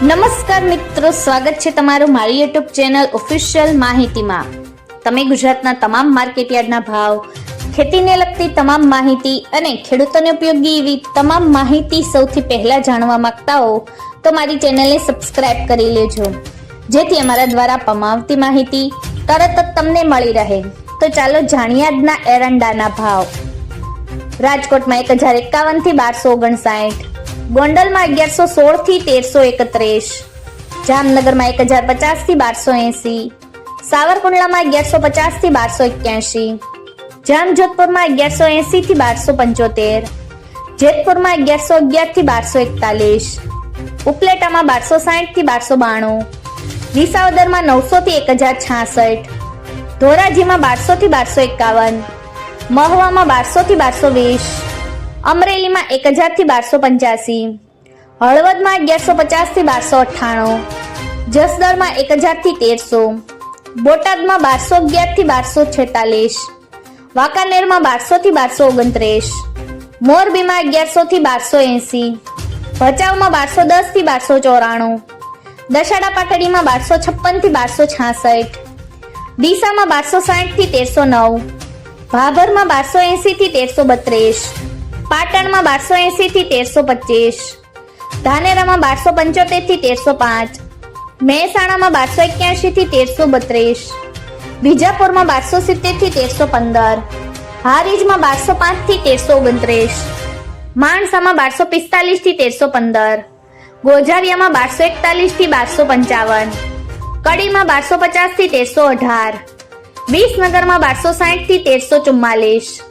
નમસ્કાર મિત્રો, સ્વાગત છે તમારું મારી યુટ્યુબ ચેનલ ઓફિશિયલ માહિતીમાં। તમે ગુજરાતના તમામ માર્કેટયાર્ડના ભાવ, ખેતીને લગતી તમામ માહિતી અને ખેડૂતોને ઉપયોગી એવી તમામ માહિતી સૌથી પહેલા જાણવા માંગતા હો તો મારી ચેનલને સબસ્ક્રાઇબ કરી લેજો, જેથી અમારા દ્વારા પમાવતી માહિતી તરત જ તમને મળી રહે। તો ચાલો જાણીએ આજના એરંડાના ભાવ। રાજકોટમાં 1051 થી 1259, ગોંડલમાં 1116 થી 1331, જામનગરમાં 1050 થી 1280, સાવરકુંડલામાં 1150 થી 1281, જામજોધપુરમાં 1180 થી 1275, જેતપુરમાં 1111 થી 1241, ઉપલેટામાં 1260 થી 1292, વિસાવદરમાં 900 થી 1066, ધોરાજીમાં 1200 થી 1251, મહવામાં 1200 થી 1220, અમરેલીમાં 1000 થી 1285, હળવદમાં 1150 થી 1298, જસદણમાં 1000 થી 1300, બોટાદમાં 1211 થી 1246, વાંકાનેરમાં 1200 થી 1229, મોરબીમાં 1100 થી 1280, ભચાઉમાં 1210 થી 1294, દશાડા પાટડીમાં 1256 થી 1266, ડીસામાં 1260 થી 1309, ભાભરમાં 1280 થી 1332, પાટણમાં 1280 થી 1325, ધાનેરામાં 1275 થી 1305, મહેસાણામાં 1281 થી 1332, વિજાપુરમાં 1270 થી 1315, હારીજમાં 1205 થી 1329, માણસામાં 1245 થી 1315, ગોઝારિયામાં 1241 થી 1255, કડીમાં 1250 થી 1318, વિસનગરમાં 1260 થી 1344,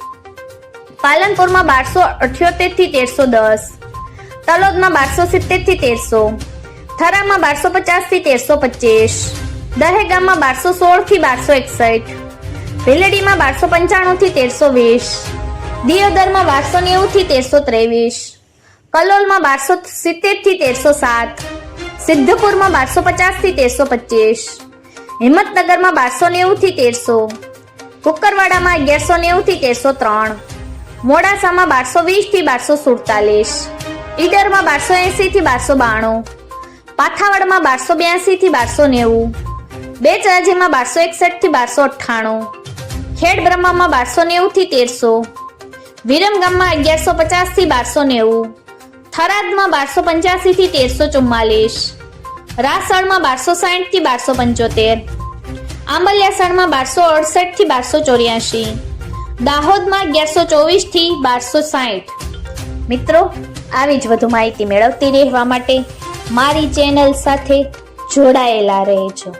પાલનપુરમાં 1278 થી 1310, તલોદમાં 1270 થી 1300, થરામાં 1250 થી 1325, દહેગામમાં 1216 થી 1261, ભીલડીમાં 1295 થી 1320, દિયોદરમાં 1290 થી 1323, કલોલમાં 1270 થી 1307, સિદ્ધપુરમાં 1250 થી 1325, હિંમતનગરમાં 1290 થી 1300, કુકરવાડામાં 1190 થી 1303, મોડાસામાં 1220 થી 1247, ઈડરમાં 1280 થી 1292, પાથાવડમાં 1282 થી 1290, બેચરાજીમાં 1261 થી 1298, ખેડબ્રહ્મામાં 1290 થી 1300, વિરમગામમાં 1150 થી 1290, થરાદમાં 1285 થી 1344, રાસણમાં 1260 થી 1275, આંબલિયાસણમાં 1268 થી 1284, દાહોદમાં 1124 થી 1260। મિત્રો, આવી જ વધુ માહિતી મેળવતી રહેવા માટે મારી ચેનલ સાથે જોડાયેલા રહેજો।